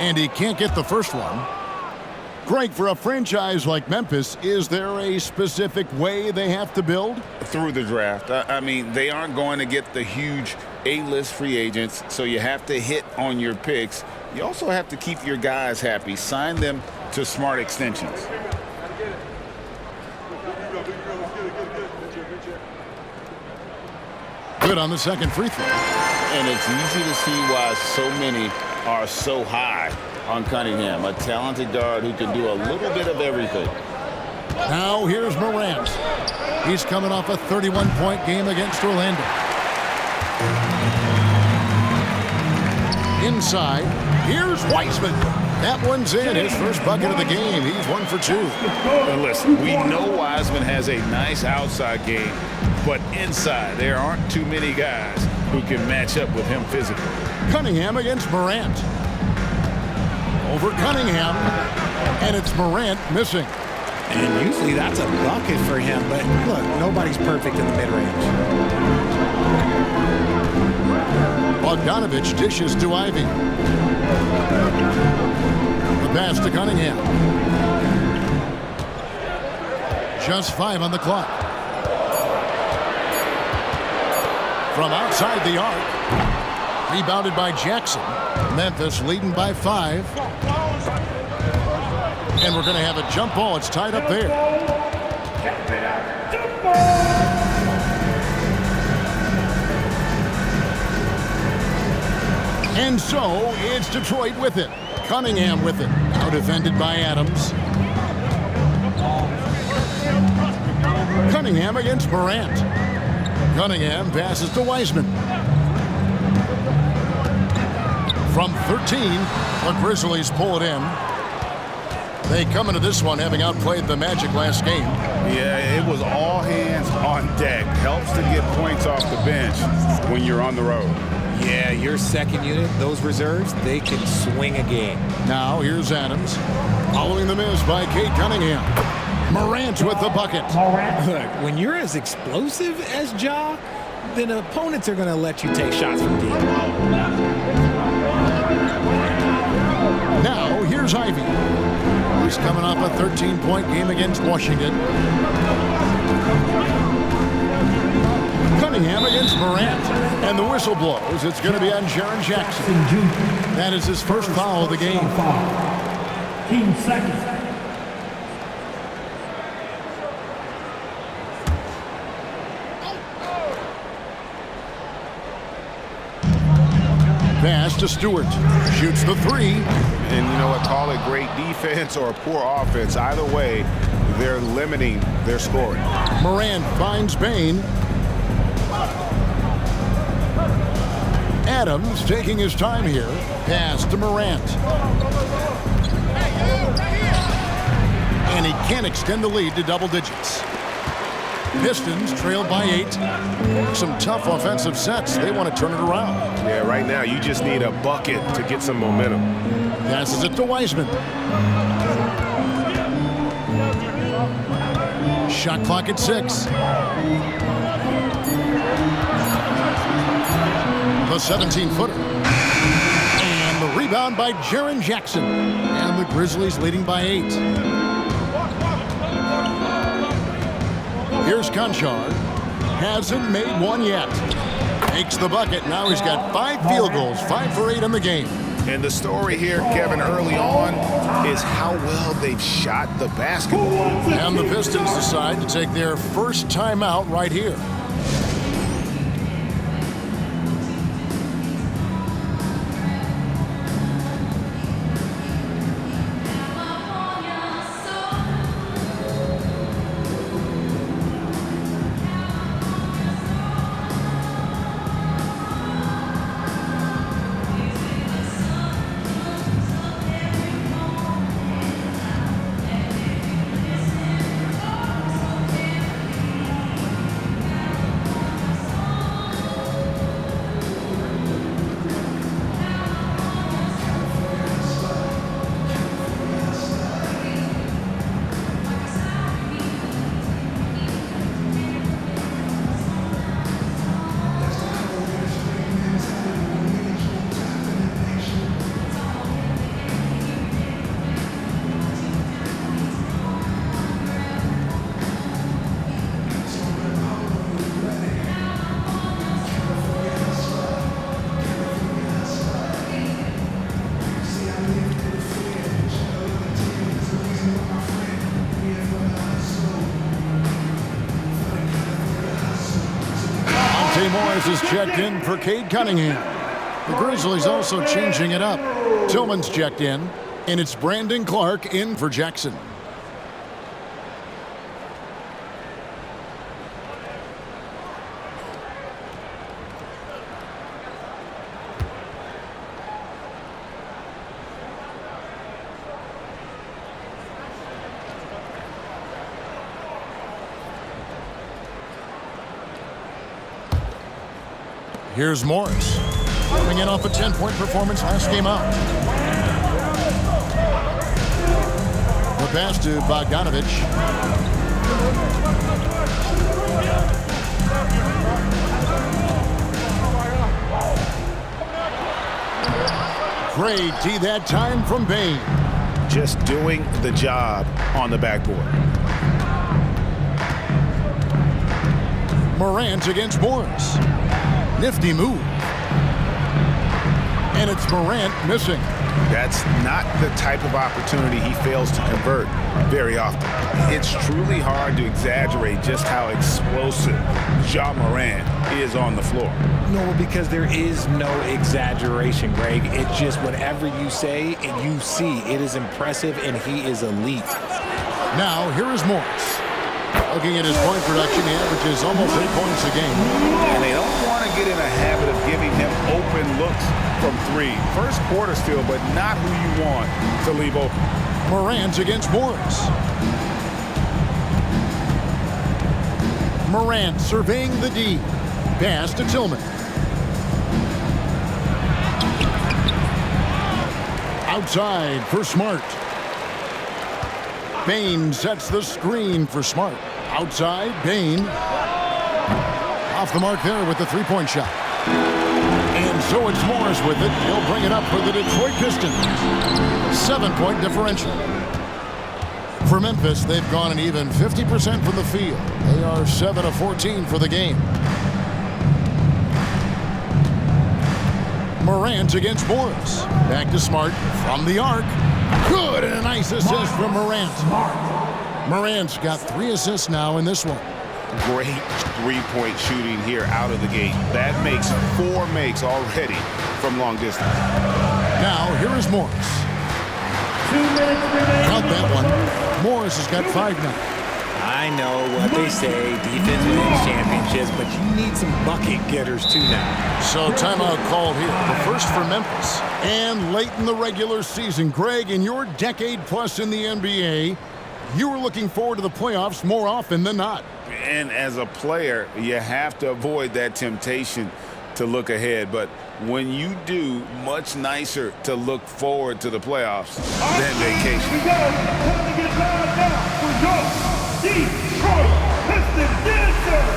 And he can't get the first one. Greg, for a franchise like Memphis, is there a specific way they have to build? Through the draft. I mean, they aren't going to get the huge A-list free agents, so you have to hit on your picks. You also have to keep your guys happy. Sign them to smart extensions. Good on the second free throw. And it's easy to see why so many are so high on Cunningham, a talented guard who can do a little bit of everything. Now here's Morant. He's coming off a 31-point game against Orlando. Inside, here's Wiseman. That one's in, his first bucket of the game. He's 1 for 2. Listen, we know Wiseman has a nice outside game, but inside there aren't too many guys who can match up with him physically. Cunningham against Morant. Over Cunningham, and it's Morant missing. And usually that's a bucket for him, but look, nobody's perfect in the mid-range. Bogdanovich dishes to Ivy. The pass to Cunningham. Just 5 on the clock. From outside the arc. Rebounded by Jackson. Memphis leading by 5. And we're going to have a jump ball. It's tied up there. And so it's Detroit with it. Cunningham with it. Now defended by Adams. Cunningham against Morant. Cunningham passes to Wiseman. From 13, the Grizzlies pull it in. They come into this one having outplayed the Magic last game. Yeah, it was all hands on deck. Helps to get points off the bench when you're on the road. Yeah, your second unit, those reserves, they can swing a game. Now here's Adams. Following the miss by Kate Cunningham. Morant with the bucket. Look, when you're as explosive as Ja, then opponents are going to let you take shots from deep. Now here's Ivy. He's coming off a 13-point game against Washington. Cunningham against Morant. And the whistle blows. It's going to be on Jaren Jackson. That is his first foul of the game. Team second. Pass to Stewart. Shoots the 3. And you know what? Call it great defense or poor offense. Either way, they're limiting their scoring. Morant finds Bain. Adams taking his time here. Pass to Morant. And he can't extend the lead to double digits. Pistons trail by 8. Some tough offensive sets. They want to turn it around. Yeah, right now you just need a bucket to get some momentum. Passes it to Wiseman. Shot clock at 6. The 17-footer. And the rebound by Jaren Jackson. And the Grizzlies leading by 8. Here's Conchar. Hasn't made one yet. Makes the bucket. Now he's got 5 field goals. 5 for 8 in the game. And the story here, Kevin, early on is how well they've shot the basketball. And the Pistons decide to take their first timeout right here. Morris is checked in for Cade Cunningham. The Grizzlies also changing it up. Tillman's checked in, and it's Brandon Clark in for Jackson. Here's Morris, coming in off a 10-point performance last game out. The pass to Bogdanovich. Great D that time from Bain. Just doing the job on the backboard. Morant against Morris. Nifty move. And it's Morant missing. That's not the type of opportunity he fails to convert very often. It's truly hard to exaggerate just how explosive Ja Morant is on the floor. No, because there is no exaggeration, Greg. It's just whatever you say and you see. It is impressive, and he is elite. Now, here is Morris. Looking at his point production, he averages almost 8 points a game. And they don't want to get in a habit of giving him open looks from three. First quarter still, but not who you want to leave open. Morant against Morris. Morant surveying the D. Pass to Tillman. Outside for Smart. Bain sets the screen for Smart. Outside, Bain. Off the mark there with the three-point shot. And so it's Morris with it. He'll bring it up for the Detroit Pistons. 7-point differential. For Memphis, they've gone an even 50% from the field. They are 7 of 14 for the game. Morant against Morris. Back to Smart from the arc. Good, and a nice assist from Morant. Morant's got 3 assists now in this one. Great three-point shooting here out of the gate. That makes 4 makes already from long distance. Now, here is Morris. 2 minutes remaining. Got that one. Morris has got 5 now. I know what they say, defense wins championships, but you need some bucket getters too now. So timeout called here. The first for Memphis. And late in the regular season, Greg, in your decade plus in the NBA, you were looking forward to the playoffs more often than not. And as a player, you have to avoid that temptation to look ahead. But when you do, much nicer to look forward to the playoffs than vacation. We go. Time to get down now for your Detroit Pistons. Yes, sir.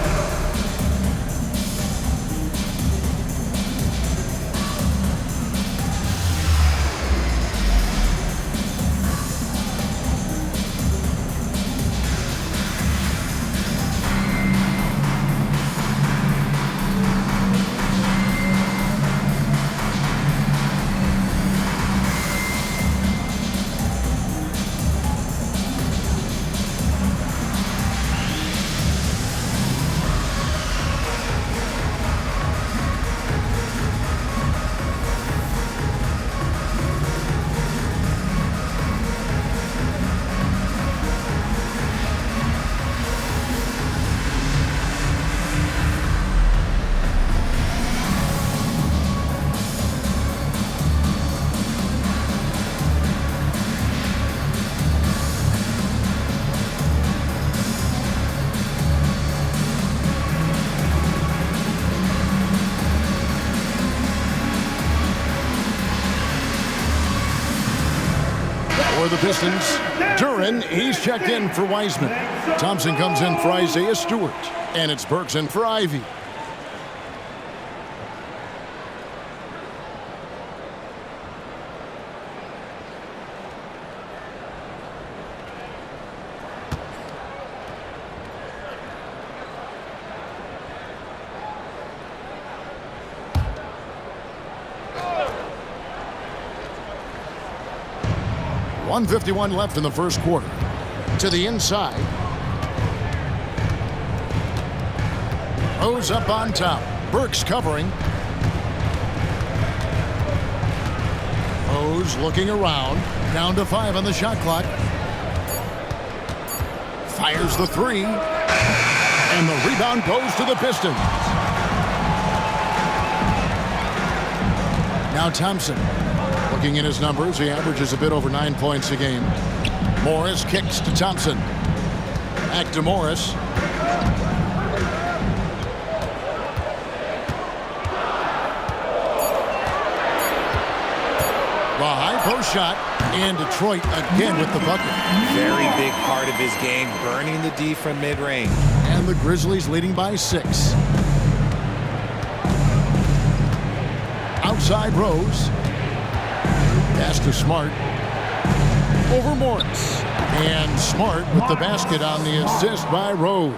For the Pistons, Duren, he's checked in for Wiseman. Thompson comes in for Isaiah Stewart. And it's Burks in for Ivy. .151 left in the first quarter. To the inside. Rose up on top. Burks covering. Rose looking around. Down to 5 on the shot clock. Fires the 3. And the rebound goes to the Pistons. Now Thompson. Looking at his numbers, he averages a bit over 9 points a game. Morris kicks to Thompson. Back to Morris. The high post shot, and Detroit again with the bucket. Very big part of his game, burning the D from mid-range. And the Grizzlies leading by 6. Outside Rose. Pass to Smart. Over Morris. And Smart with the basket on the assist by Rose.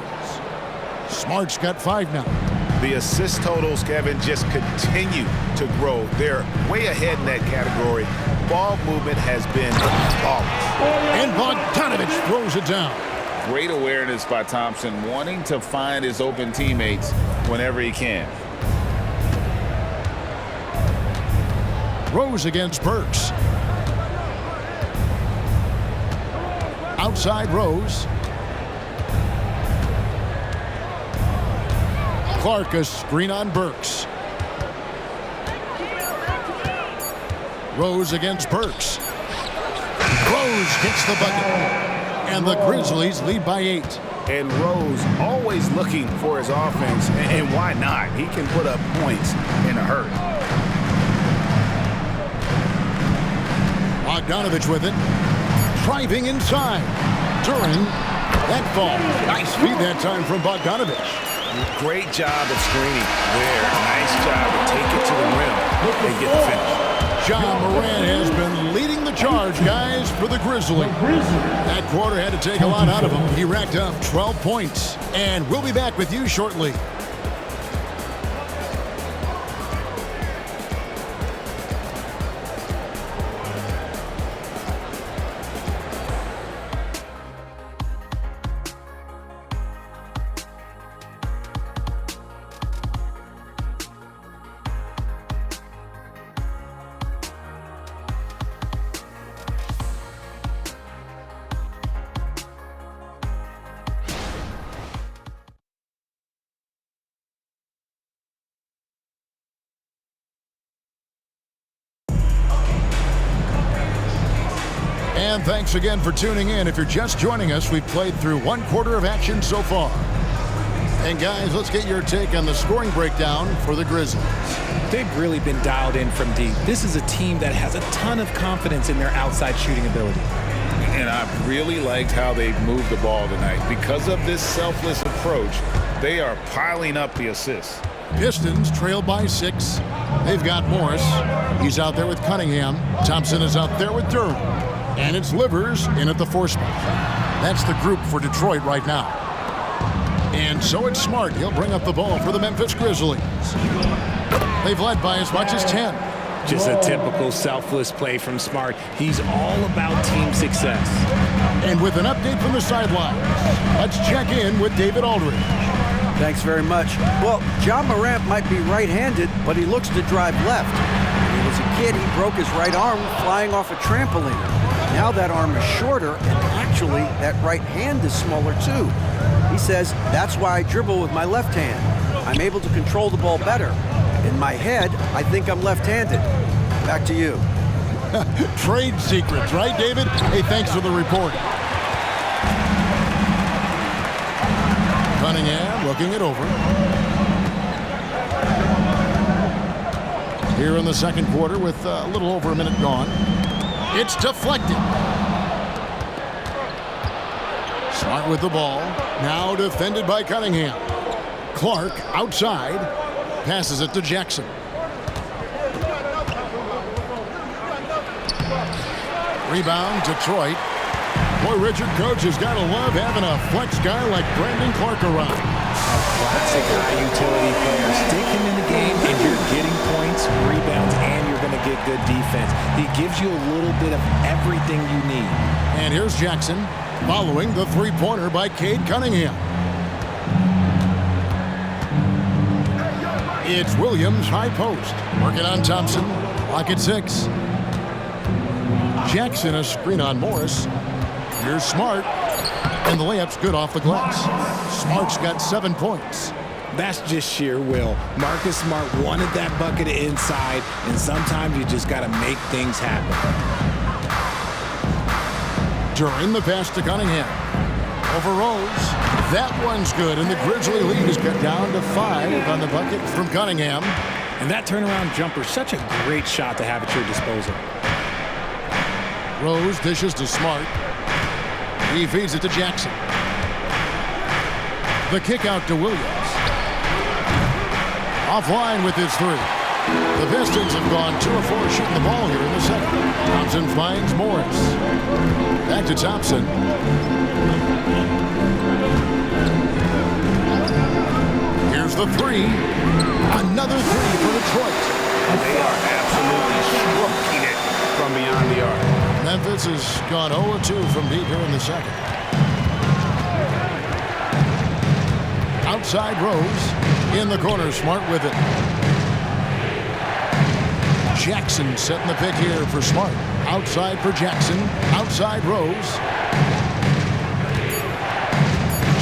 Smart's got 5 now. The assist totals, Kevin, just continue to grow. They're way ahead in that category. Ball movement has been flawless. And Bogdanovich throws it down. Great awareness by Thompson, wanting to find his open teammates whenever he can. Rose against Burks. Outside Rose. Clark, a screen on Burks. Rose against Burks. Rose gets the bucket. And the Grizzlies lead by 8. And Rose always looking for his offense. And why not? He can put up points in a hurry. Bogdanovich with it. Driving inside. During that fall. Nice feed that time from Bogdanovich. Great job of screening there. Nice job to take it to the rim and get the finish. Ja Morant has been leading the charge, guys, for the Grizzlies. That quarter had to take a lot out of him. He racked up 12 points. And we'll be back with you shortly. And thanks again for tuning in. If you're just joining us, we've played through 1 quarter of action so far. And guys, let's get your take on the scoring breakdown for the Grizzlies. They've really been dialed in from deep. This is a team that has a ton of confidence in their outside shooting ability. And I've really liked how they've moved the ball tonight. Because of this selfless approach, they are piling up the assists. Pistons trail by 6. They've got Morris. He's out there with Cunningham. Thompson is out there with Durham. And it's Livers in at the 4 spot. That's the group for Detroit right now. And so it's Smart. He'll bring up the ball for the Memphis Grizzlies. They've led by as much as 10. Just a typical selfless play from Smart. He's all about team success. And with an update from the sidelines, let's check in with David Aldridge. Thanks very much. Well, Ja Morant might be right-handed, but he looks to drive left. When he was a kid, he broke his right arm flying off a trampoline. Now that arm is shorter, and actually, that right hand is smaller too. He says, that's why I dribble with my left hand. I'm able to control the ball better. In my head, I think I'm left-handed. Back to you. Trade secrets, right, David? Hey, thanks for the report. Cunningham looking it over. Here in the second quarter with a little over a minute gone. It's deflected. Smart with the ball. Now defended by Cunningham. Clark outside. Passes it to Jackson. Rebound, Detroit. Boy, Richard, coach has got to love having a flex guy like Brandon Clark around. A classic high utility player. Stick him in the game and you're getting points, rebounds, and you're going to get good defense. He gives you a little bit of everything you need. And here's Jackson following the three-pointer by Cade Cunningham. It's Williams, high post. Working on Thompson. Clock at 6. Jackson, a screen on Morris. Here's Smart. And the layup's good off the glass. Smart's got 7 points. That's just sheer will. Marcus Smart wanted that bucket inside, and sometimes you just got to make things happen. During the pass to Cunningham. Over Rose. That one's good, and the Grizzly lead is cut down to 5 on the bucket from Cunningham. And that turnaround jumper, such a great shot to have at your disposal. Rose dishes to Smart. He feeds it to Jackson. The kick out to Williams. Offline with his 3. The Pistons have gone 2 of 4 shooting the ball here in the second. Thompson finds Morris. Back to Thompson. Here's the 3. Another 3 for Detroit. They are absolutely stroking it from beyond the arc. Memphis has gone 0-2 from deep here in the second. Outside Rose. In the corner, Smart with it. Jackson setting the pick here for Smart. Outside for Jackson. Outside Rose.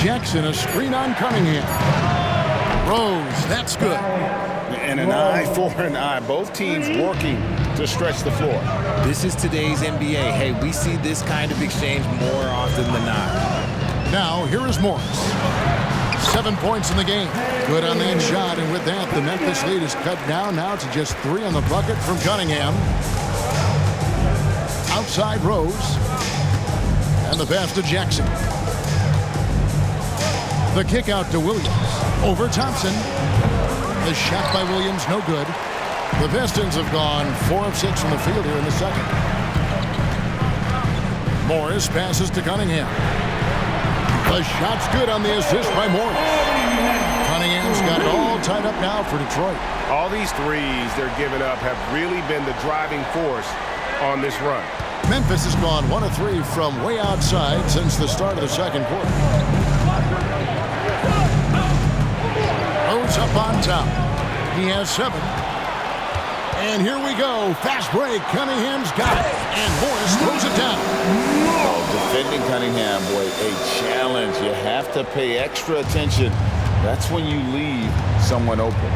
Jackson, a screen on Cunningham. Rose, that's good. And an eye for an eye. Both teams working to stretch the floor. This is today's NBA. Hey, we see this kind of exchange more often than not. Now, here is Morris. 7 points in the game. Good on that shot, and with that, the Memphis lead is cut down now to just 3 on the bucket from Cunningham. Outside Rose. And the pass to Jackson. The kick out to Williams. Over Thompson. The shot by Williams, no good. The Pistons have gone 4 of 6 from the field here in the second. Morris passes to Cunningham. The shot's good on the assist by Morris. Cunningham's got it all tied up now for Detroit. All these threes they're giving up have really been the driving force on this run. Memphis has gone 1 of 3 from way outside since the start of the second quarter. Rose up on top. He has 7. And here we go. Fast break. Cunningham's got it. And Morris throws it down. Oh, defending Cunningham, boy, a challenge. You have to pay extra attention. That's when you leave someone open.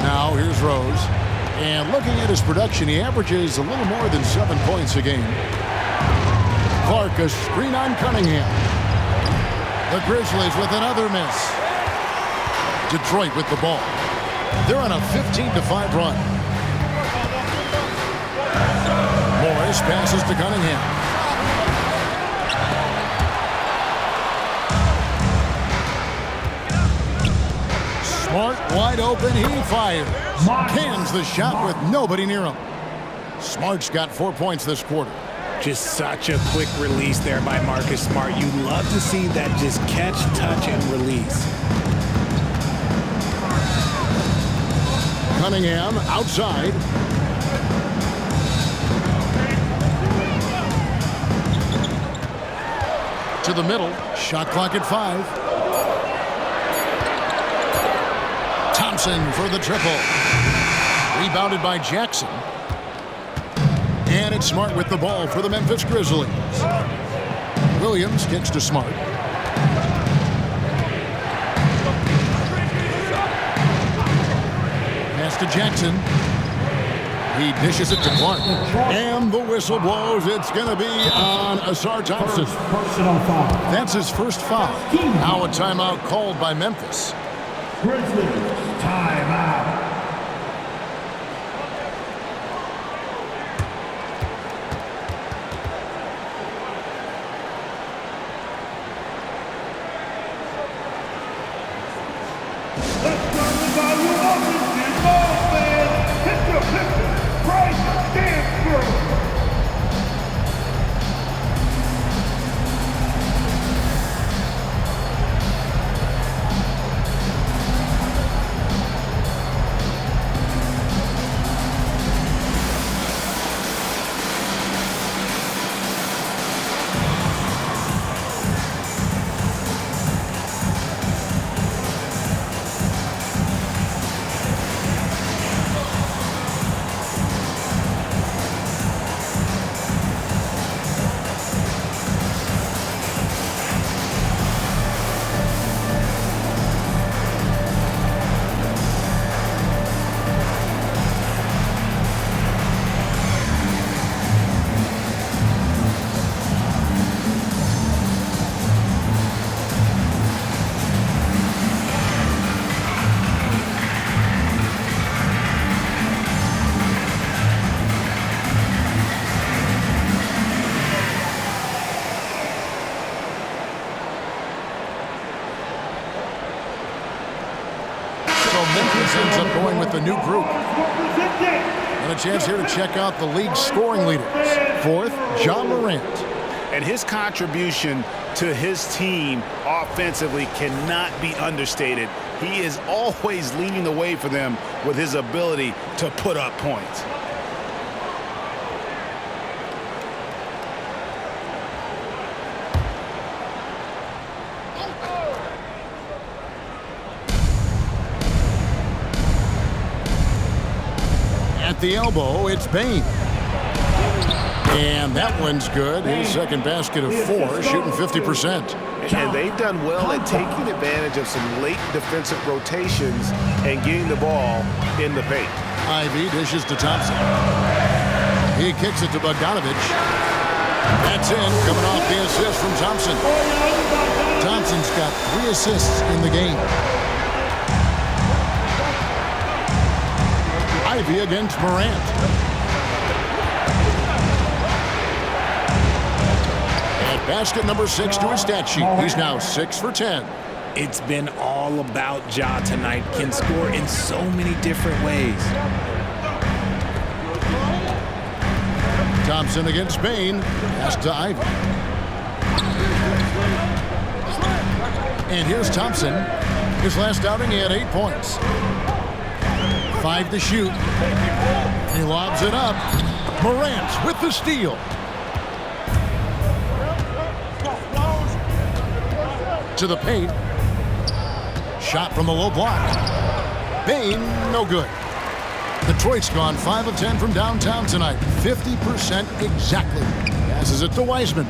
Now here's Rose. And looking at his production, he averages a little more than 7 points a game. Clark, a screen on Cunningham. The Grizzlies with another miss. Detroit with the ball. They're on a 15-5 run. Morris passes to Cunningham. Smart wide open, he fires. Cans the shot with nobody near him. Smart's got 4 points this quarter. Just such a quick release there by Marcus Smart. You love to see that just catch, touch, and release. Cunningham outside. To the middle. Shot clock at 5. Thompson for the triple. Rebounded by Jackson. And it's Smart with the ball for the Memphis Grizzlies. Williams kicks to Smart. Pass to Jackson. He dishes it to Clark. And the whistle blows. It's going to be on Asar Thompson. Personal foul. That's his first foul. Now a timeout called by Memphis. Grizzlies, timeout. Let's turn the volume up and get ball fans. Hit the Pistons, Price, dance girl. Memphis ends up going with the new group. And a chance here to check out the league's scoring leaders. Fourth, Ja Morant. And his contribution to his team offensively cannot be understated. He is always leading the way for them with his ability to put up points. At the elbow, it's Bane. And that one's good. His second basket of 4, shooting 50%. And they've done well at taking advantage of some late defensive rotations and getting the ball in the paint. Ivy dishes to Thompson. He kicks it to Bogdanovich. That's in, coming off the assist from Thompson. Thompson's got 3 assists in the game. Ivy against Morant. At basket number 6 to his stat sheet. He's now 6 for 10. It's been all about Ja tonight. Can score in so many different ways. Thompson against Bane. Pass to Ivy. And here's Thompson. His last outing, he had 8 points. 5 to shoot. He lobs it up. Morant with the steal. To the paint. Shot from the low block. Bane, no good. Detroit's gone 5 of 10 from downtown tonight. 50% exactly. Passes it to Wiseman.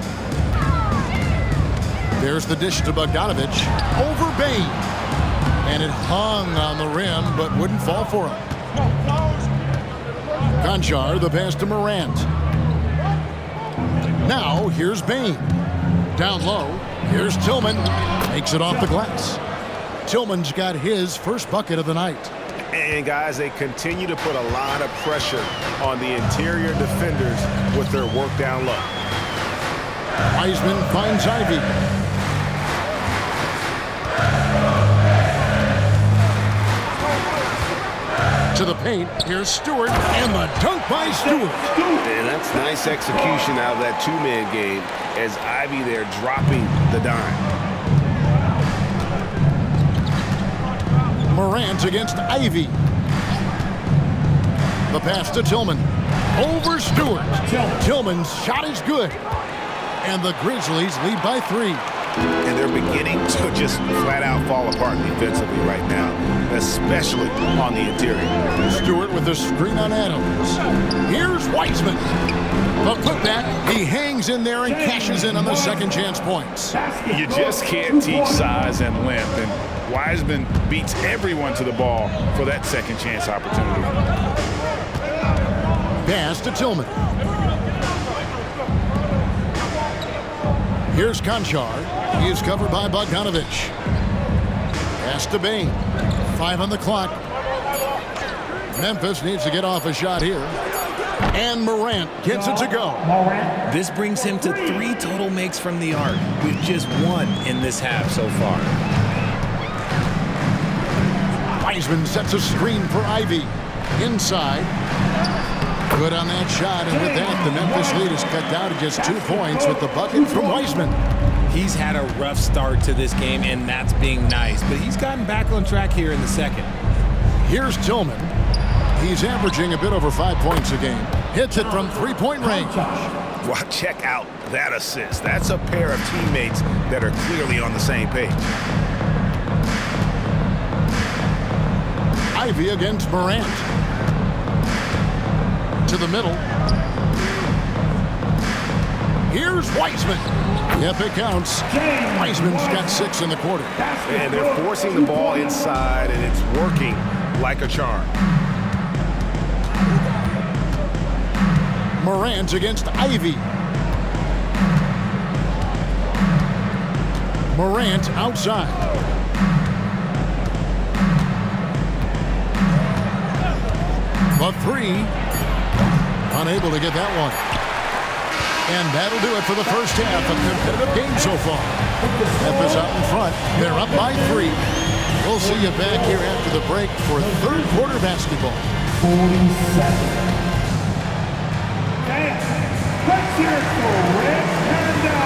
There's the dish to Bogdanovich. Over Bane. And it hung on the rim, but wouldn't fall for him. Conchar, the pass to Morant. Now, here's Bane. Down low, here's Tillman. Makes it off the glass. Tillman's got his first bucket of the night. And guys, they continue to put a lot of pressure on the interior defenders with their work down low. Wiseman finds Ivy. To the paint, here's Stewart, and the dunk by Stewart. And that's nice execution out of that two-man game as Ivy there dropping the dime. Morant against Ivy. The pass to Tillman. Over Stewart. Tillman's shot is good. And the Grizzlies lead by 3. And they're beginning to just flat out fall apart defensively right now, especially on the interior. Stewart with the screen on Adams. Here's Wiseman. The putback, he hangs in there and cashes in on the second chance points. You just can't teach size and length, and Wiseman beats everyone to the ball for that second chance opportunity. Pass to Tillman. Here's Conchar. He is covered by Bogdanovich. Pass to Bane. 5 on the clock. Memphis needs to get off a shot here. And Morant gets it to go. This brings him to 3 total makes from the arc, with just 1 in this half so far. Wiseman sets a screen for Ivy. Inside. Good on that shot, and with that, the Memphis lead is cut down to just 2 points with the bucket from Wiseman. He's had a rough start to this game, and that's being nice, but he's gotten back on track here in the second. Here's Tillman. He's averaging a bit over 5 points a game. Hits it from 3-point range. Well, check out that assist. That's a pair of teammates that are clearly on the same page. Ivy against Morant. To the middle. Here's Wiseman. Yep, it counts. Wiseman's got 6 in the quarter. And they're forcing the ball inside, and it's working like a charm. Morant against Ivy. Morant outside. The 3. Unable to get that one. And that'll do it for the first half of the competitive game so far. Memphis out in front. They're up by 3. We'll see you back here after the break for third quarter basketball. 40 seconds. And let's hear it for Red Panda.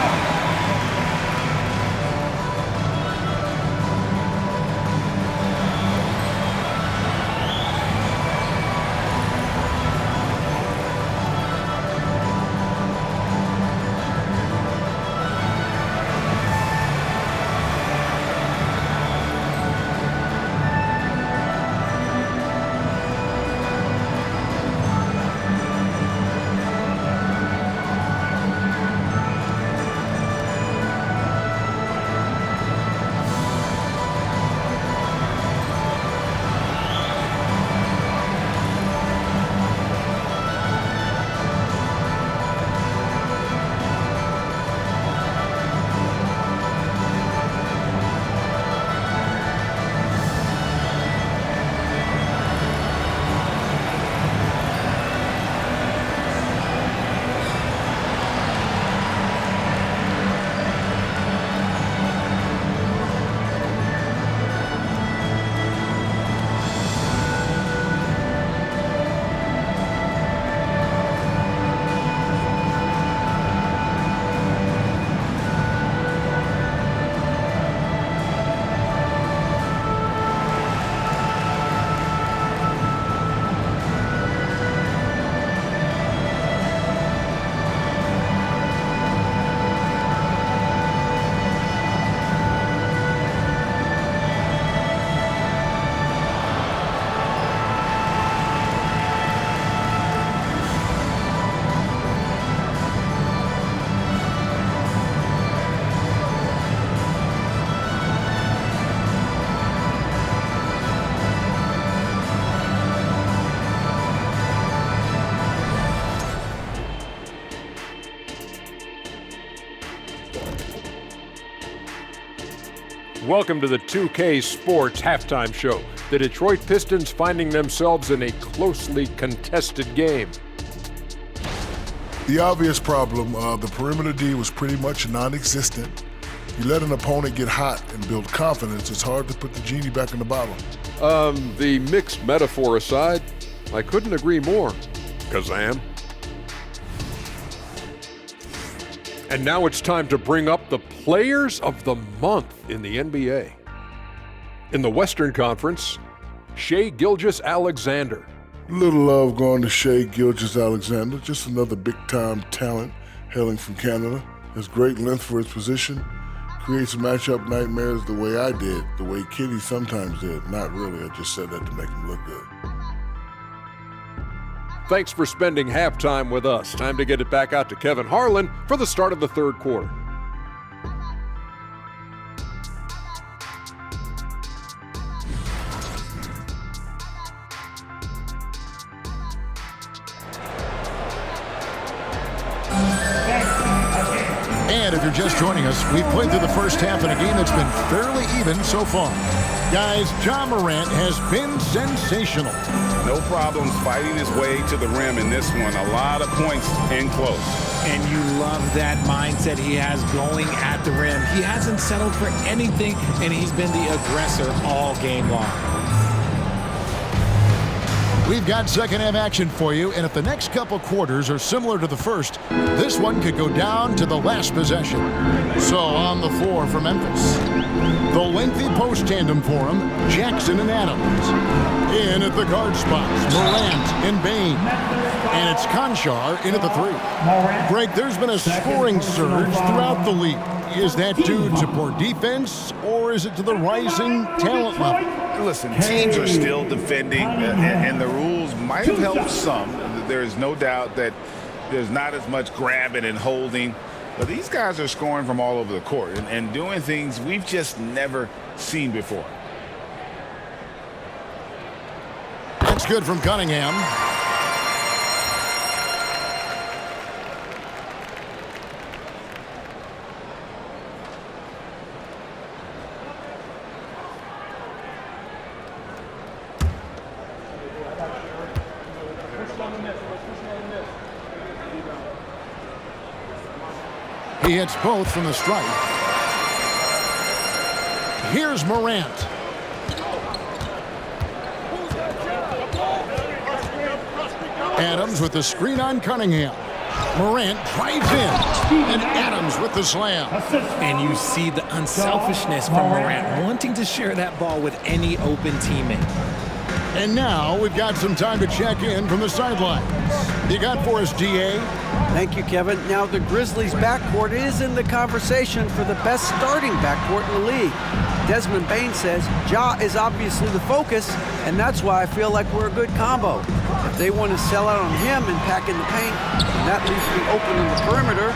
Welcome to the 2K Sports Halftime Show. The Detroit Pistons finding themselves in a closely contested game. The obvious problem, the perimeter D was pretty much non-existent. You let an opponent get hot and build confidence, it's hard to put the genie back in the bottle. The mixed metaphor aside, I couldn't agree more. Kazam. And now it's time to bring up the Players of the Month in the NBA. In the Western Conference, Shai Gilgeous-Alexander. Little love going to Shai Gilgeous-Alexander, just another big-time talent hailing from Canada. Has great length for his position, creates matchup nightmares the way I did, the way Kitty sometimes did. Not really, I just said that to make him look good. Thanks for spending halftime with us. Time to get it back out to Kevin Harlan for the start of the third quarter. And if you're just joining us, we've played through the first half in a game that's been fairly even so far. Guys, Ja Morant has been sensational. No problems fighting his way to the rim in this one. A lot of points in close. And you love that mindset he has going at the rim. He hasn't settled for anything, and he's been the aggressor all game long. We've got second half action for you, and if the next couple quarters are similar to the first, this one could go down to the last possession. So on the floor for Memphis, the lengthy post tandem for him, Jackson and Adams. In at the guard spots, Morant and Bain. And it's Conchar in at the three. Greg, there's been a scoring surge throughout the league. Is that due to poor defense, or is it to the rising talent level? Listen, teams are still defending, and the rules might have helped some. There is no doubt that there's not as much grabbing and holding. But these guys are scoring from all over the court and doing things we've just never seen before. That's good from Cunningham. He hits both from the stripe. Here's Morant. Adams with the screen on Cunningham. Morant drives in, and Adams with the slam. And you see the unselfishness from Morant, wanting to share that ball with any open teammate. And now we've got some time to check in from the sidelines. You got for us, DA? Thank you, Kevin. Now, the Grizzlies' backcourt is in the conversation for the best starting backcourt in the league. Desmond Bain says Ja is obviously the focus, and that's why I feel like we're a good combo. If they want to sell out on him and pack in the paint, and that leaves me open in the perimeter, do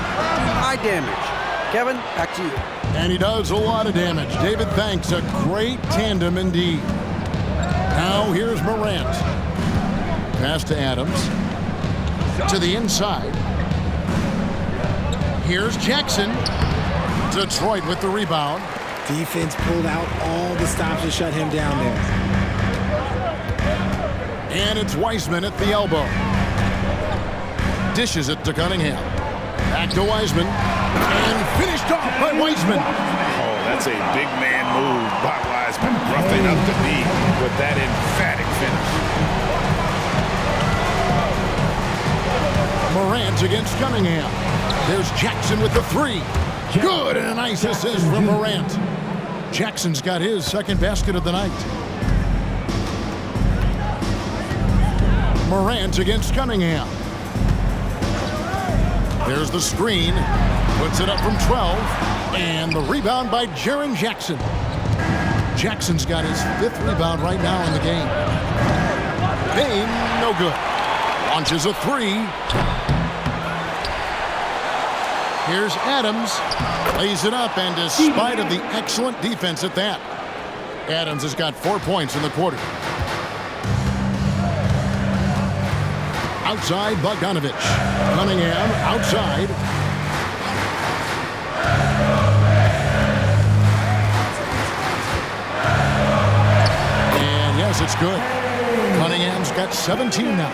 high damage. Kevin, back to you. And he does a lot of damage. David, thanks. A great tandem indeed. Now here's Morant. Pass to Adams. To the inside. Here's Jackson. Detroit with the rebound. Defense pulled out all the stops to shut him down there. And it's Wiseman at the elbow. Dishes it to Cunningham. Back to Wiseman. And finished off by Wiseman. Oh, that's a big man move by Wiseman. Roughing up the knee with that emphatic finish. Morant against Cunningham. There's Jackson with the three. Good, and a nice assist from Morant. Jackson's got his second basket of the night. Morant against Cunningham. There's the screen. Puts it up from 12. And the rebound by Jaren Jackson. Jackson's got his 5th rebound right now in the game. Bain, no good. Launches a 3. Here's Adams. Lays it up, and despite of the excellent defense at that, Adams has got 4 points in the quarter. Outside, Bogdanovich. Cunningham outside. And yes, it's good. Cunningham's got 17 now.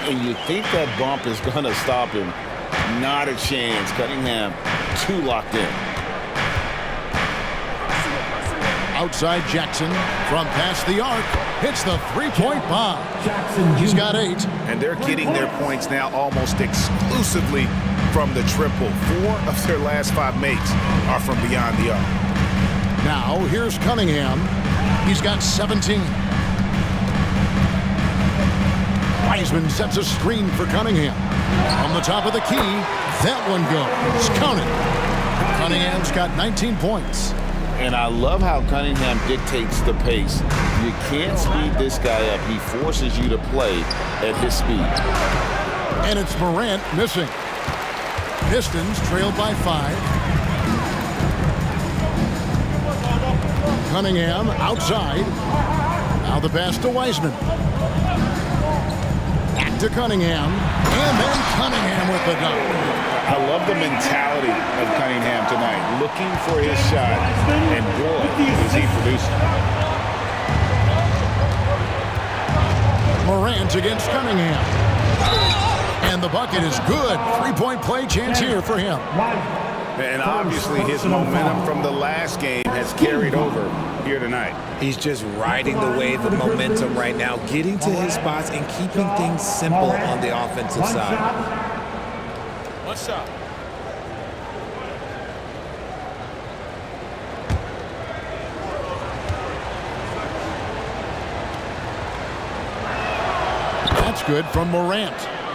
And you think that bump is going to stop him. Not a chance. Cunningham too locked in. Outside Jackson from past the arc. Hits the three-point bomb. He's got 8. And they're getting their points now almost exclusively from the triple. 4 of their last 5 makes are from beyond the arc. Now here's Cunningham. He's got 17. Wiseman sets a screen for Cunningham. On the top of the key, that one goes. Counted. Cunningham's got 19 points. And I love how Cunningham dictates the pace. You can't speed this guy up. He forces you to play at his speed. And it's Morant missing. Pistons trailed by 5. Cunningham outside. Now the pass to Wiseman. Back to Cunningham. And then Cunningham with the dunk. I love the mentality of Cunningham tonight, looking for his shot, and boy, is he producing. Morant against Cunningham. And the bucket is good. 3-point play chance here for him. And obviously his momentum from the last game has carried over here tonight. He's just riding the wave of momentum right now, getting to his spots and keeping things simple on the offensive side. What's up? That's good from Morant.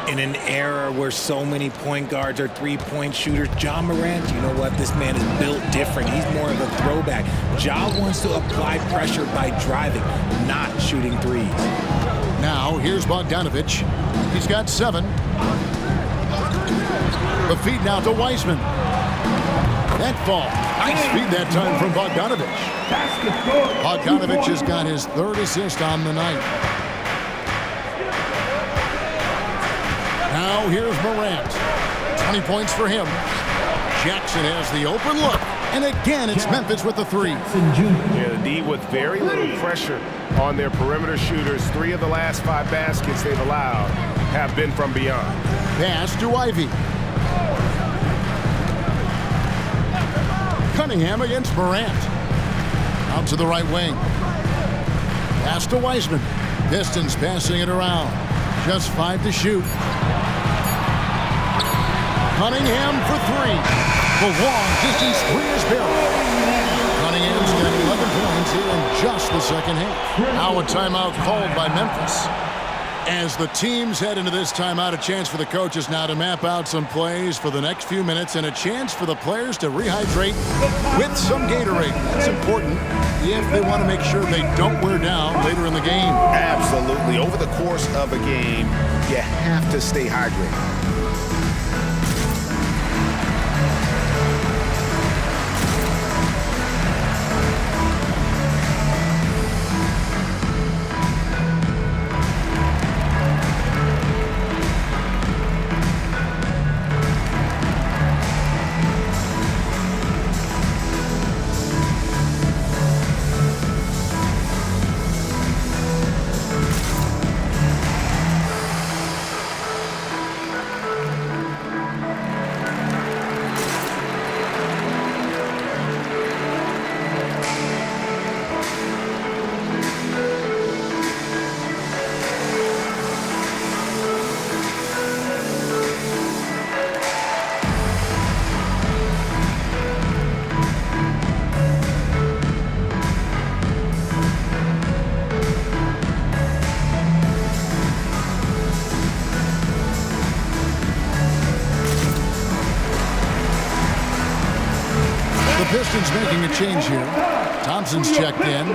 In an era where so many point guards are three-point shooters, Ja Morant, you know what? This man is built different. He's more of a throwback. Ja wants to apply pressure by driving, not shooting threes. Now, here's Bogdanovich. He's got 7. The feed now to Wiseman. That fall. Nice feed that time from Bogdanovich. Bogdanovich has got his 3rd assist on the night. Now here's Morant. 20 points for him. Jackson has the open look. And again, it's Memphis with the 3. Yeah, the D with very little pressure on their perimeter shooters. 3 of the last 5 baskets they've allowed have been from beyond. Pass to Ivy. Cunningham against Morant. Out to the right wing. Pass to Wiseman. Pistons passing it around. Just 5 to shoot. Cunningham for 3. The long distance 3 is barrel. Cunningham's got 11 points here in just the second half. Now a timeout called by Memphis. As the teams head into this timeout, a chance for the coaches now to map out some plays for the next few minutes and a chance for the players to rehydrate with some Gatorade. That's important if they want to make sure they don't wear down later in the game. Absolutely. Over the course of a game, you have to stay hydrated. Pistons making a change here. Thompson's checked in.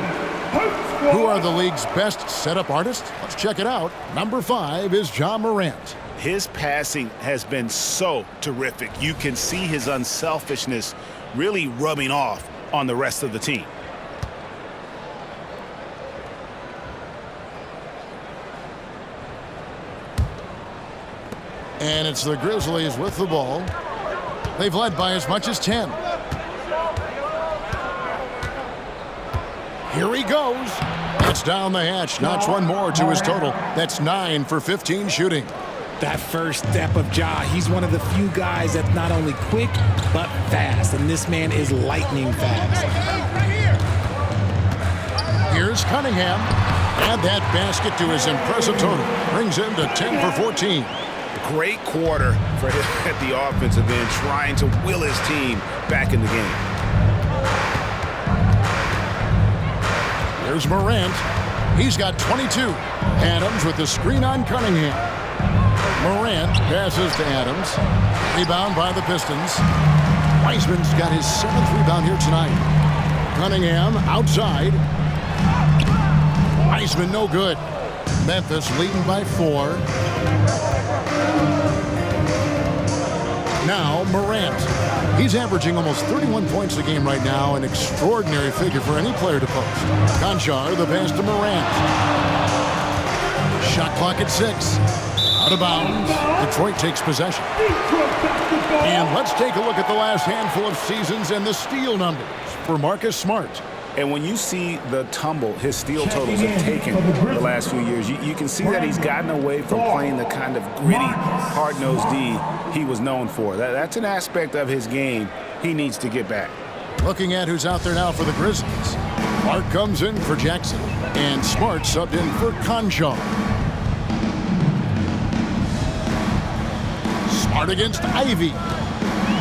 Who are the league's best setup artists? Let's check it out. Number 5 is Ja Morant. His passing has been so terrific. You can see his unselfishness really rubbing off on the rest of the team. And it's the Grizzlies with the ball. They've led by as much as 10. Here he goes. That's down the hatch. Notch one more to his total. That's 9 for 15 shooting. That first step of Ja, he's one of the few guys that's not only quick, but fast. And this man is lightning fast. Here's Cunningham. And that basket to his impressive total. Brings him to 10 for 14. Great quarter for him at the offensive end, trying to will his team back in the game. Here's Morant. He's got 22. Adams with the screen on Cunningham. Morant passes to Adams. Rebound by the Pistons. Wiseman's got his 7th rebound here tonight. Cunningham outside. Wiseman no good. Memphis leading by 4. Now Morant. He's averaging almost 31 points a game right now, an extraordinary figure for any player to post. Conchar, the pass to Morant. Shot clock at 6. Out of bounds. Detroit takes possession. And let's take a look at the last handful of seasons and the steal numbers for Marcus Smart. And when you see the tumble his steal totals have taken the last few years, you can see that he's gotten away from playing the kind of gritty, hard-nosed D he was known for. That's an aspect of his game he needs to get back. Looking at who's out there now for the Grizzlies. Clark comes in for Jackson, and Smart subbed in for Conchar. Smart against Ivy.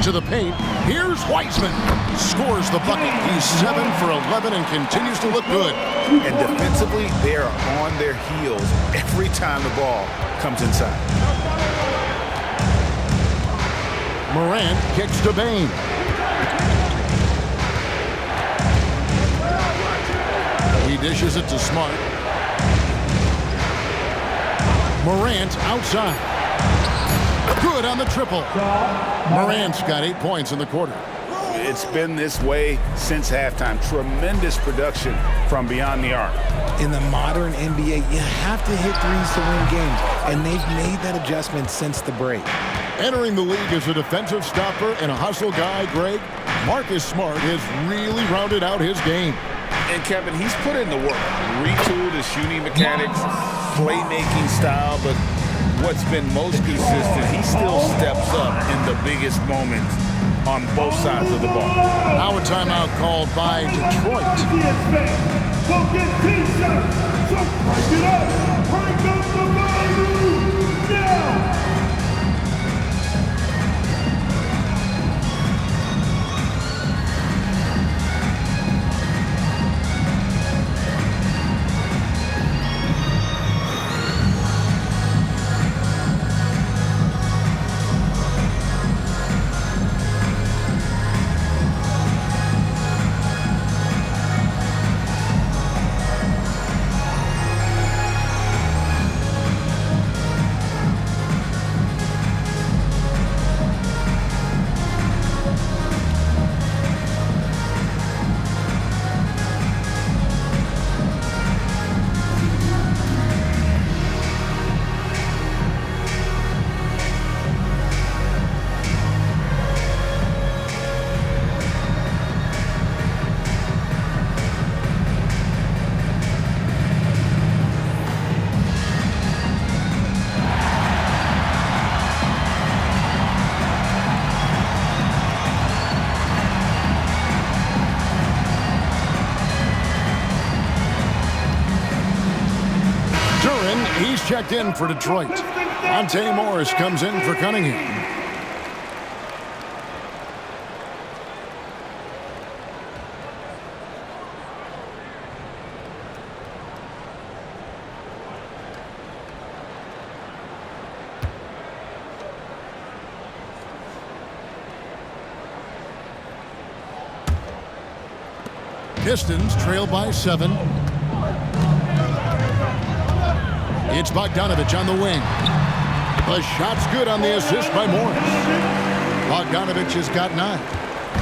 To the paint. Here's Wiseman. Scores the bucket. He's 7 for 11 and continues to look good. And defensively, they are on their heels every time the ball comes inside. Morant kicks to Bain. He dishes it to Smart. Morant outside. Good on the triple. Morant's got 8 points in the quarter. It's been this way since halftime. Tremendous production from beyond the arc. In the modern NBA, you have to hit threes to win games, and they've made that adjustment since the break. Entering the league as a defensive stopper and a hustle guy, Greg, Marcus Smart has really rounded out his game. And Kevin, he's put in the work. Retooled his shooting mechanics, playmaking style, but what's been most consistent, he still steps up in the biggest moments on both sides of the ball. Now a timeout called by Detroit. Go get T-shirts. So break it up. Break up the value. down. He's checked in for Detroit. Monte Morris comes in for Cunningham. Pistons trail by 7. It's Bogdanovich on the wing. The shot's good on the assist by Morris. Bogdanovich has got 9.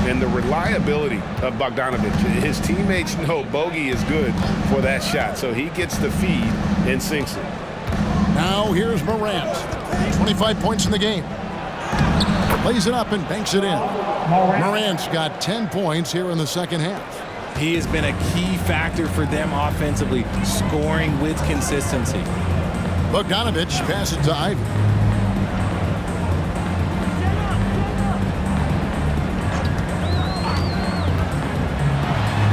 And the reliability of Bogdanovich, his teammates know bogey is good for that shot, so he gets the feed and sinks it. Now here's Morant. 25 points in the game. Plays it up and banks it in. Morant's got 10 points here in the second half. He has been a key factor for them offensively, scoring with consistency. Bogdanovich passes to Ivy.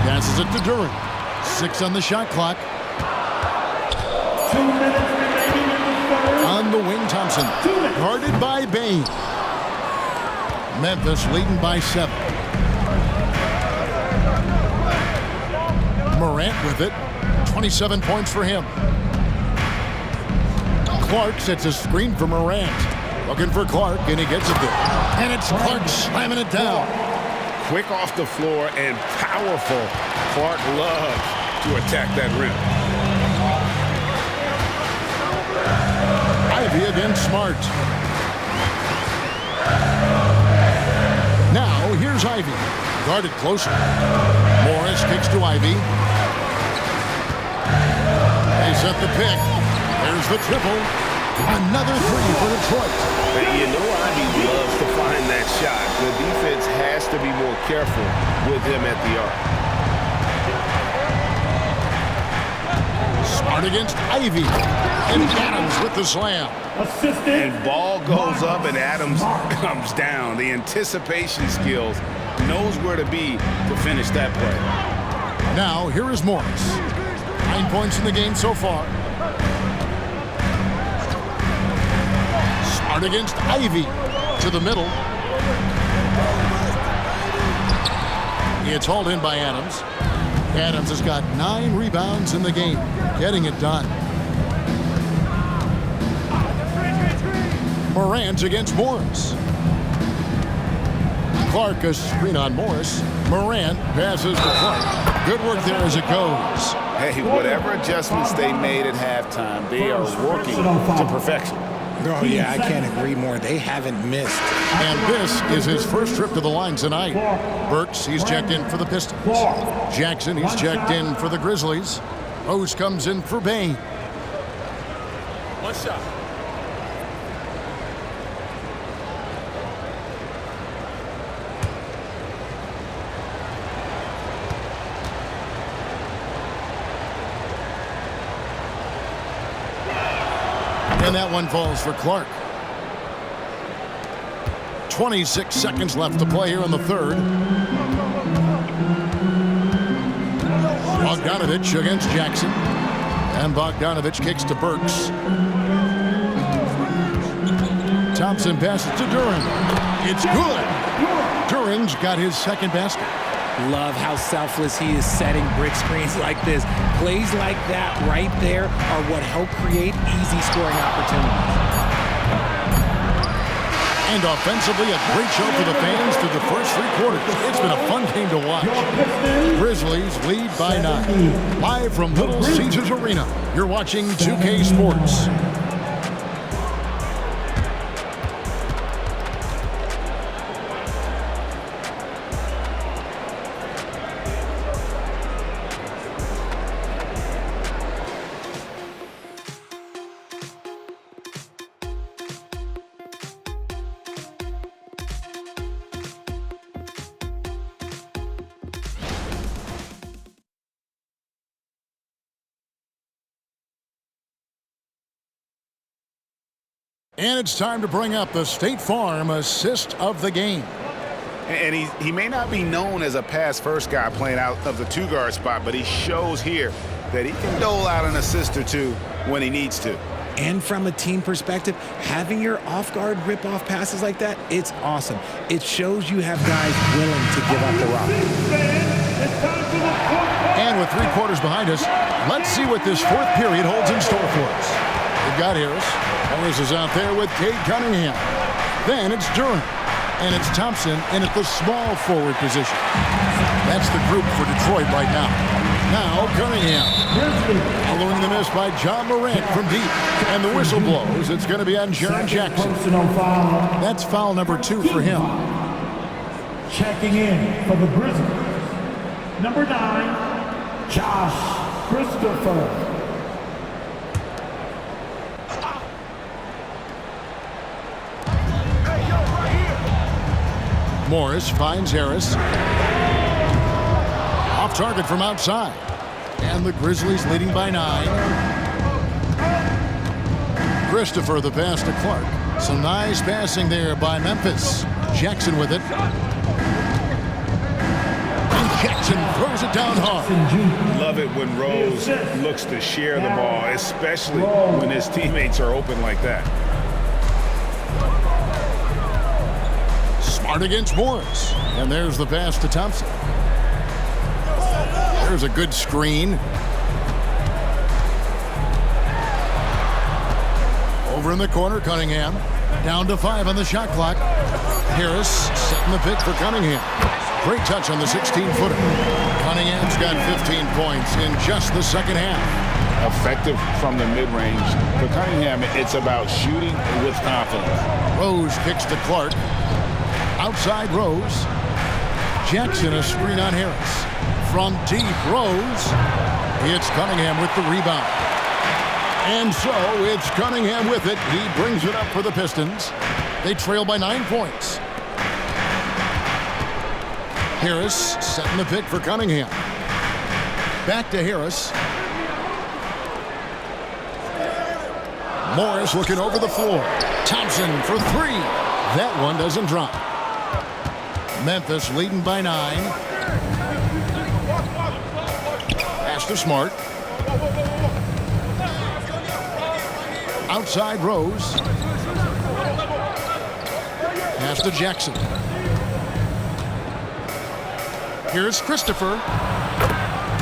Passes it to Duran. 6 on the shot clock. 2 minutes remaining in the third. On the wing, Thompson. Guarded by Bain. Memphis leading by 7. Morant with it. 27 points for him. Clark sets a screen for Morant. Looking for Clark, and he gets it there. And it's Clark slamming it down. Quick off the floor and powerful. Clark loves to attack that rim. Ivy against Smart. Now, here's Ivy. Guarded closer. Morris kicks to Ivy. They set the pick. There's the triple. Another 3 for Detroit. You know Ivy loves to find that shot. The defense has to be more careful with him at the arc. Smart against Ivy. And Adams with the slam. Assisted. And ball goes up and Adams comes down. The anticipation skills, knows where to be to finish that play. Now, here is Morris. 9 points in the game so far. Smart against Ivy. To the middle. It's hauled in by Adams. Adams has got 9 rebounds in the game. Getting it done. Morant against Morris. Clark a screen on Morris. Morant passes to Clark. Good work there as it goes. Hey, whatever adjustments they made at halftime, they are working to perfection. Oh, yeah, I can't agree more. They haven't missed. And this is his first trip to the line tonight. Burks, he's checked in for the Pistons. Jackson, he's checked in for the Grizzlies. Rose comes in for Bain. One shot. And that one falls for Clark. 26 seconds left to play here in the third. Bogdanovich against Jackson. And Bogdanovich kicks to Burks. Thompson passes to Duran. It's good. Duran's got his second basket. Love how selfless he is setting brick screens like this. Plays like that right there are what help create easy scoring opportunities. And offensively, a great show for the fans through the first 3 quarters. It's been a fun game to watch. Grizzlies lead by 9. Live from Little Caesars Arena, you're watching 2K Sports. And it's time to bring up the State Farm assist of the game. And he may not be known as a pass-first guy playing out of the 2-guard spot, but he shows here that he can dole out an assist or two when he needs to. And from a team perspective, having your off-guard rip-off passes like that, it's awesome. It shows you have guys willing to give up the rock. And with 3 quarters behind us, let's see what this 4th period holds in store for us. We've got Harris. Harris is out there with Cade Cunningham. Then it's Duran. And it's Thompson in at the small forward position. That's the group for Detroit right now. Now Cunningham. Following the miss by John Morant from deep. And the whistle blows. It's going to be on Jaren Jackson. That's foul number 2 for him. Checking in for the Grizzlies, number 9, Josh Christopher. Morris finds Harris. Off target from outside. And the Grizzlies leading by 9. Christopher the pass to Clark. Some nice passing there by Memphis. Jackson with it. And Jackson throws it down hard. Love it when Rose looks to share the ball, especially when his teammates are open like that. Smart against Morris. And there's the pass to Thompson. There's a good screen. Over in the corner, Cunningham. Down to 5 on the shot clock. Harris setting the pick for Cunningham. Great touch on the 16-footer. Cunningham's got 15 points in just the second half. Effective from the mid-range. For Cunningham, it's about shooting with confidence. Rose kicks to Clark. Outside Rose. Jackson a screen on Harris. From deep, Rose. It's Cunningham with the rebound. And so it's Cunningham with it. He brings it up for the Pistons. They trail by 9 points. Harris setting the pick for Cunningham. Back to Harris. Morris looking over the floor. Thompson for 3. That one doesn't drop. Memphis leading by 9. Pass to Smart. Outside Rose. Pass to Jackson. Here's Christopher.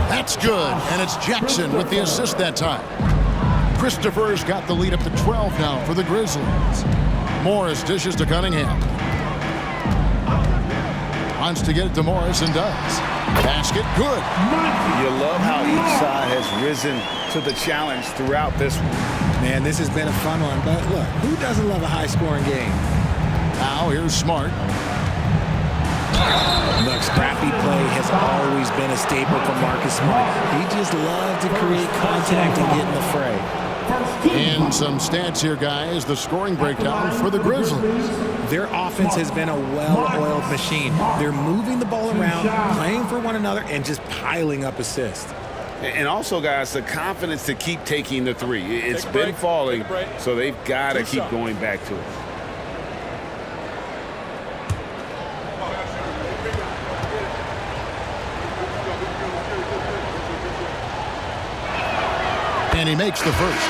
That's good. And it's Jackson with the assist that time. Christopher's got the lead up to 12 now for the Grizzlies. Morris dishes to Cunningham. Wants to get it to Morris and does. Basket, good. You love how each side has risen to the challenge throughout this one. Man, this has been a fun one, but look, who doesn't love a high-scoring game? Now here's Smart. Look, scrappy play has always been a staple for Marcus Smart. He just loves to create contact and get in the fray. And some stats here, guys. The scoring breakdown for the Grizzlies. Their offense has been a well-oiled machine. They're moving the ball around, playing for one another, and just piling up assists. And also, guys, the confidence to keep taking the 3. It's been falling, so they've got to keep going back to it. And he makes the first.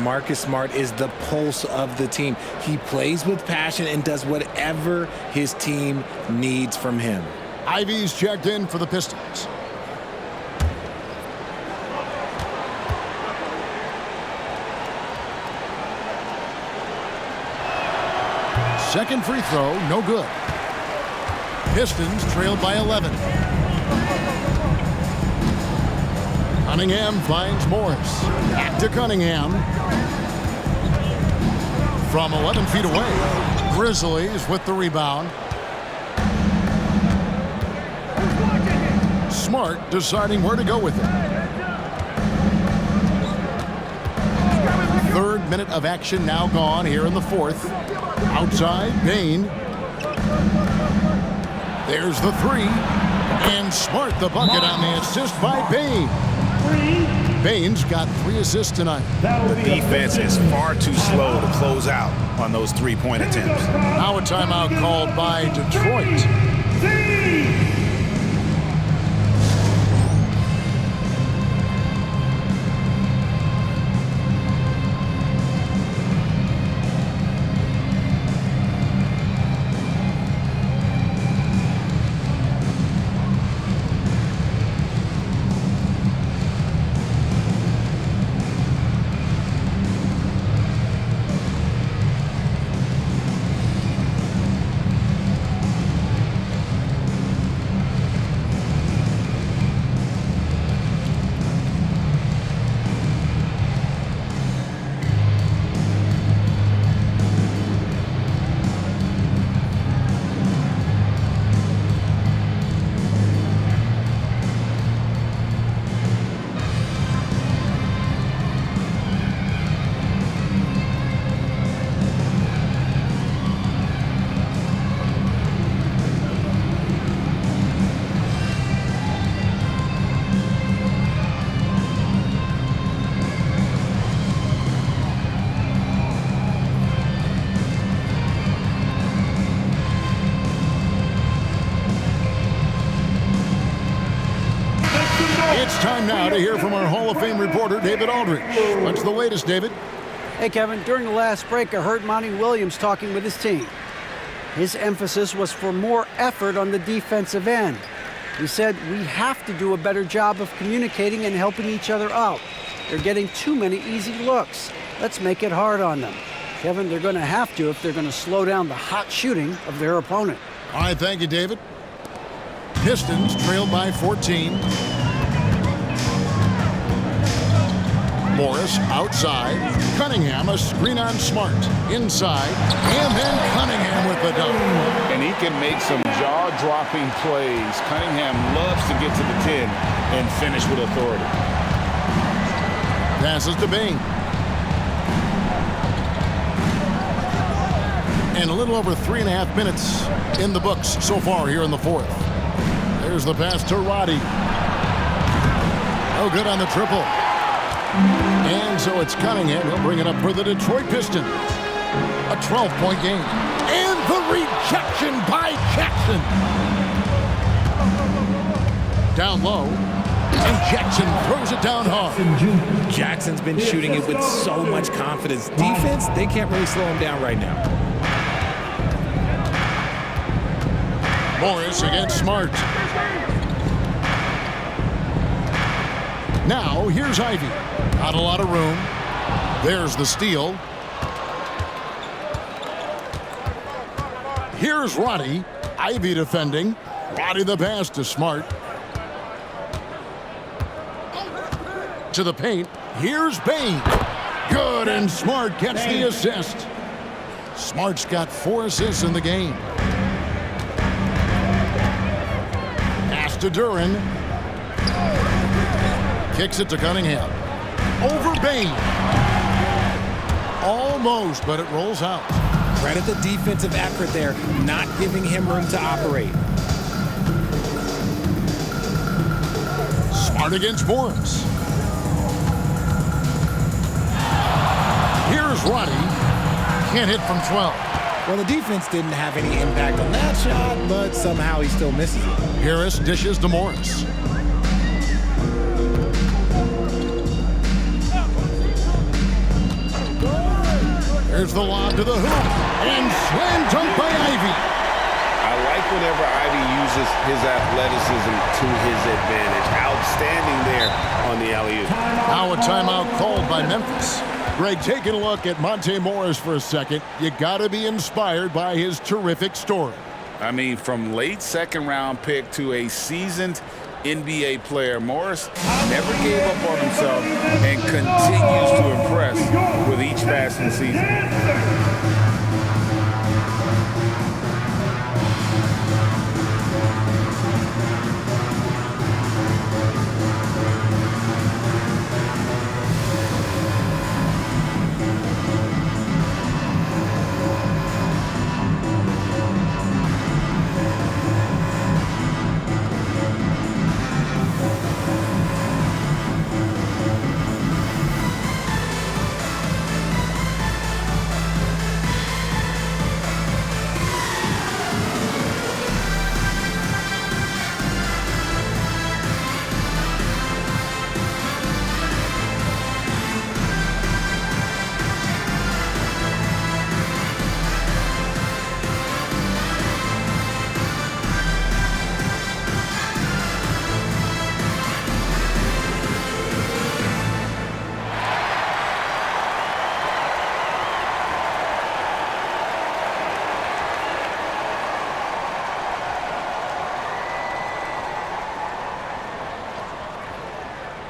Marcus Smart is the pulse of the team. He plays with passion and does whatever his team needs from him. Ivy's checked in for the Pistons. Second free throw, no good. Pistons trailed by 11. Cunningham finds Morris. Back to Cunningham. From 11 feet away. Grizzlies with the rebound. Smart deciding where to go with it. Third minute of action now gone here in the fourth. Outside, Bain. There's the three. And Smart the bucket on the assist by Bain. Bain's got 3 assists tonight. The defense is far too slow to close out on those three-point attempts. Now a timeout called by Detroit. It's time now to hear from our Hall of Fame reporter, David Aldridge. What's the latest, David? Hey, Kevin, during the last break, I heard Monty Williams talking with his team. His emphasis was for more effort on the defensive end. He said, we have to do a better job of communicating and helping each other out. They're getting too many easy looks. Let's make it hard on them. Kevin, they're going to have to if they're going to slow down the hot shooting of their opponent. All right, thank you, David. Pistons trailed by 14. Morris outside. Cunningham, a screen on Smart. Inside. And then Cunningham with the dunk. And he can make some jaw-dropping plays. Cunningham loves to get to the 10 and finish with authority. Passes to Bain. And a little over 3.5 minutes in the books so far here in the fourth. There's the pass to Roddy. Oh, good on the triple. And so it's Cunningham. He'll bring it up for the Detroit Pistons. A 12-point game. And the rejection by Jackson. Down low. And Jackson throws it down hard. Jackson's been shooting it with so much confidence. Defense, they can't really slow him down right now. Morris against Smart. Now, here's Ivy. Not a lot of room. There's the steal. Here's Roddy. Ivy defending. Roddy the pass to Smart. To the paint. Here's Bain. Good, and Smart gets the assist. Smart's got 4 assists in the game. Pass to Duran. Kicks it to Cunningham. Over Bain. Almost, but it rolls out. Credit the defensive effort there, not giving him room to operate. Smart against Morris. Here's Roddy. Can't hit from 12. Well, the defense didn't have any impact on that shot, but somehow he still misses it. Harris dishes to Morris. Here's the lob to the hoop. And slam dunk by Ivy. I like whenever Ivy uses his athleticism to his advantage. Outstanding there on the alley-oop. Now a timeout called by Memphis. Greg, taking a look at Monte Morris for a second. You got to be inspired by his terrific story. I mean, from late second-round pick to a seasoned NBA player, Morris never gave up on himself and continues to impress with each passing season.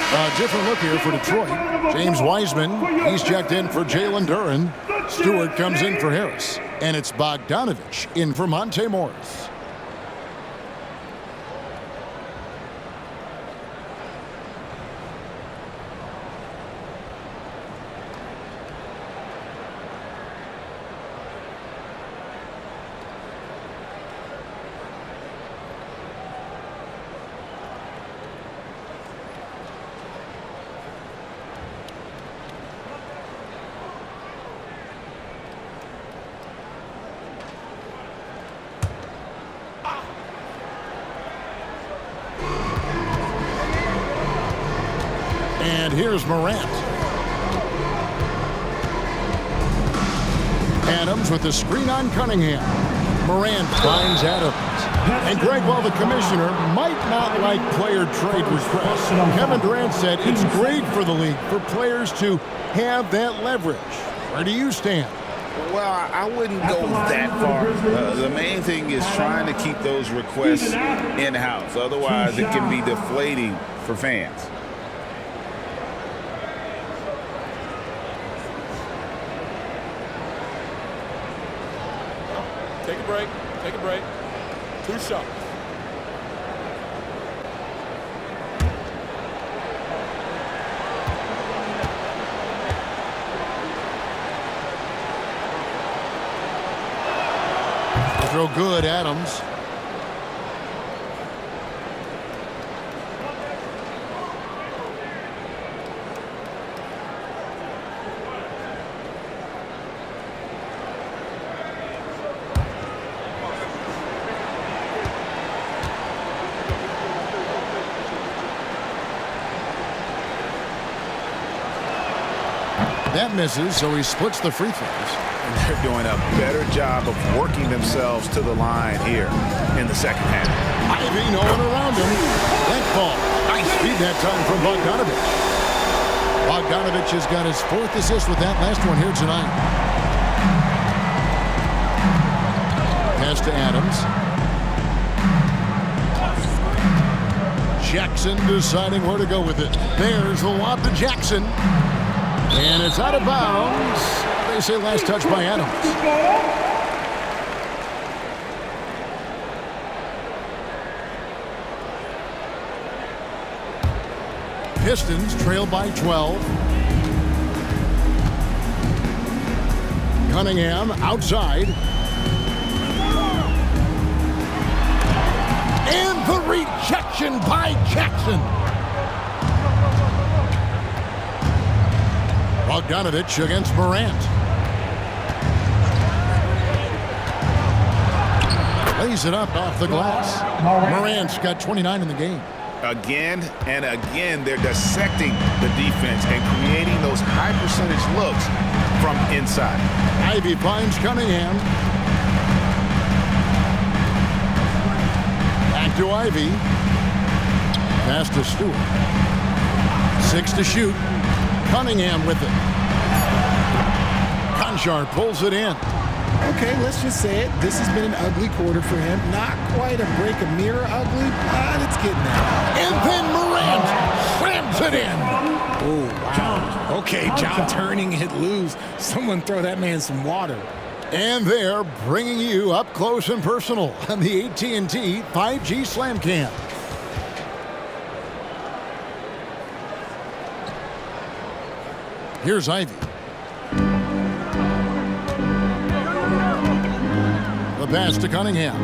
A different look here for Detroit. James Wiseman, he's checked in for Jalen Duren. Stewart comes in for Harris. And it's Bogdanovich in for Monte Morris. And here's Morant. Adams with the screen on Cunningham. Morant finds Adams. And Greg, while the commissioner might not like player trade requests, Kevin Durant said it's great for the league for players to have that leverage. Where do you stand? Well, I wouldn't go that far. The main thing is trying to keep those requests in-house. Otherwise, it can be deflating for fans. Take a break. Take a break. 2 shots. Throw good, Adams. That misses, so he splits the free throws. And they're doing a better job of working themselves to the line here in the second half. Ivy, no one around him. That ball. Nice speed that time from Bogdanovich. Bogdanovich has got his 4th assist with that last one here tonight. Pass to Adams. Jackson deciding where to go with it. There's the lob to Jackson. And it's out of bounds. They say last touch by Adams. Pistons trail by 12. Cunningham outside. And the rejection by Jackson. Bogdanovich against Morant. Lays it up off the glass. Morant's got 29 in the game. Again and again, they're dissecting the defense and creating those high percentage looks from inside. Ivy finds Cunningham. Back to Ivy. Pass to Stewart. 6 to shoot. Cunningham with it. Conchar pulls it in. Okay, let's just say it. This has been an ugly quarter for him. Not quite a break a mirror ugly, but it's getting there. And then Morant slams it in. Oh, wow. Okay, John turning it loose. Someone throw that man some water. And they're bringing you up close and personal on the AT&T 5G Slam Cam. Here's Ivy. The pass to Cunningham.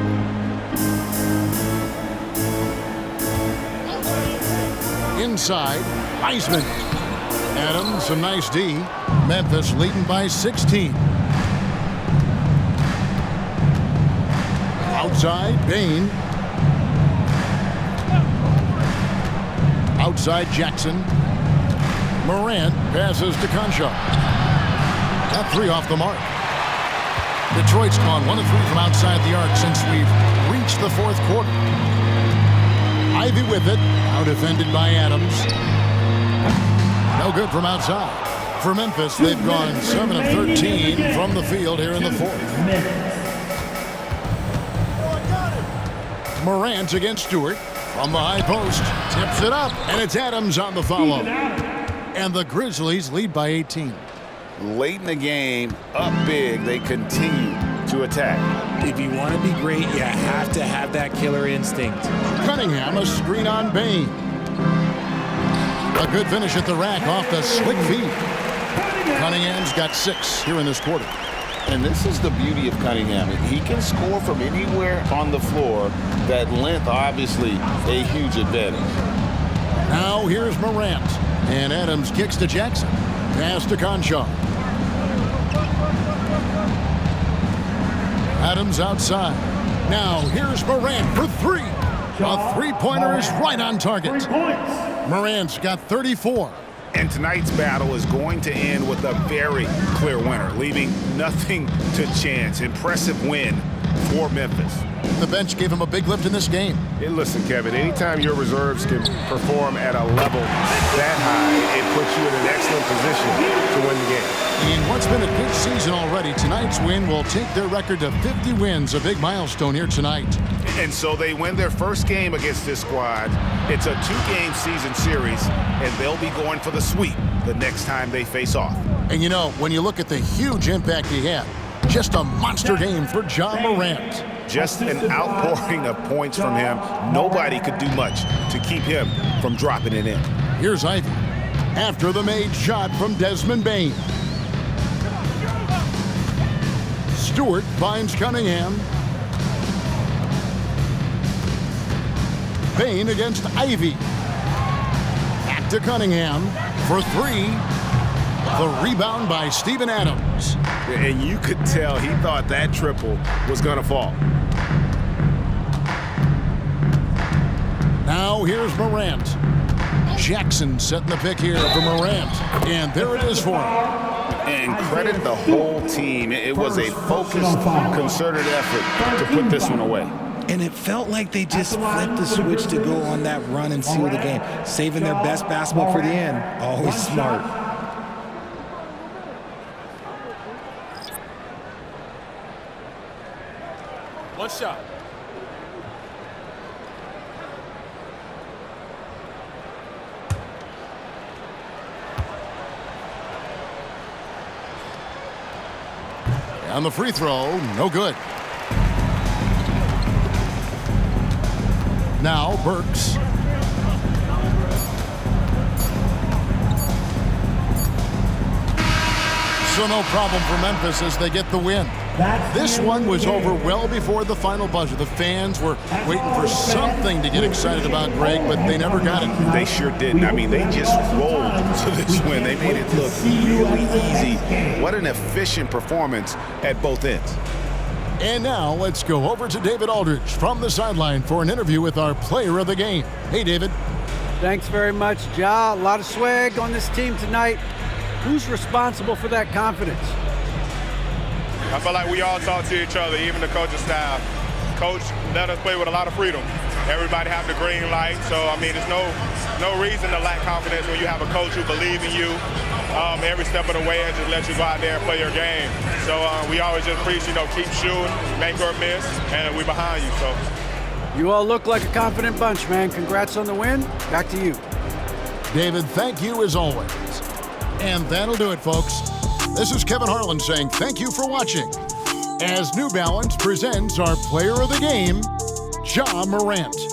Inside, Iceman. Adams, a nice D. Memphis leading by 16. Outside, Bain. Outside, Jackson. Morant passes to Conchar. That 3 off the mark. Detroit's gone 1 of 3 from outside the arc since we've reached the 4th quarter. Ivy with it, now defended by Adams. No good from outside. For Memphis, they've gone 7 of 13 from the field here in the 4th. Morant against Stewart from the high post. Tips it up, and it's Adams on the follow. And the Grizzlies lead by 18. Late in the game, up big, they continue to attack. If you want to be great, you have to have that killer instinct. Cunningham, a screen on Bain. A good finish at the rack off the slick feed. Cunningham's got 6 here in this quarter. And this is the beauty of Cunningham. He can score from anywhere on the floor. That length, obviously, a huge advantage. Now here's Morant. And Adams kicks to Jackson. Pass to Conchar. Adams outside. Now here's Morant for 3. A three-pointer is right on target. Morant's got 34. And tonight's battle is going to end with a very clear winner, leaving nothing to chance. Impressive win for Memphis. The bench gave him a big lift in this game. Hey, listen, Kevin, anytime your reserves can perform at a level that high, it puts you in an excellent position to win the game. In what's been a good season already, tonight's win will take their record to 50 wins, a big milestone here tonight. And so they win their first game against this squad. It's a 2-game season series, and they'll be going for the sweep the next time they face off. And you know, when you look at the huge impact he had, just a monster game for John Morant. Just an outpouring of points from him. Nobody could do much to keep him from dropping it in. Here's Ivy. After the made shot from Desmond Bain. Stewart finds Cunningham. Bain against Ivy. Back to Cunningham for 3. The rebound by Steven Adams. And you could tell he thought that triple was going to fall. Now here's Morant. Jackson setting the pick here for Morant. And there it is for him. And credit the whole team. It was a focused, concerted effort to put this one away. And it felt like they just flipped the switch to go on that run and seal the game. Saving their best basketball for the end. Always smart. One shot. On the free throw, no good. Now Burks. So no problem for Memphis as they get the win. This one was over well before the final buzzer. The fans were waiting for something to get excited about, Greg, but they never got it. They sure didn't. I mean, they just rolled to this win. They made it look really easy. What an efficient performance at both ends. And now let's go over to David Aldridge from the sideline for an interview with our player of the game. Hey, David. Thanks very much, Ja. A lot of swag on this team tonight. Who's responsible for that confidence? I feel like we all talk to each other, even the coaching staff. Coach let us play with a lot of freedom. Everybody have the green light, so I mean, there's no reason to lack confidence when you have a coach who believes in you every step of the way and just let you go out there and play your game. So we always just preach, keep shooting, make or miss, and we're behind you. So you all look like a confident bunch, man. Congrats on the win. Back to you. David, thank you as always. And that'll do it, folks. This is Kevin Harlan saying thank you for watching as New Balance presents our player of the game, Ja Morant.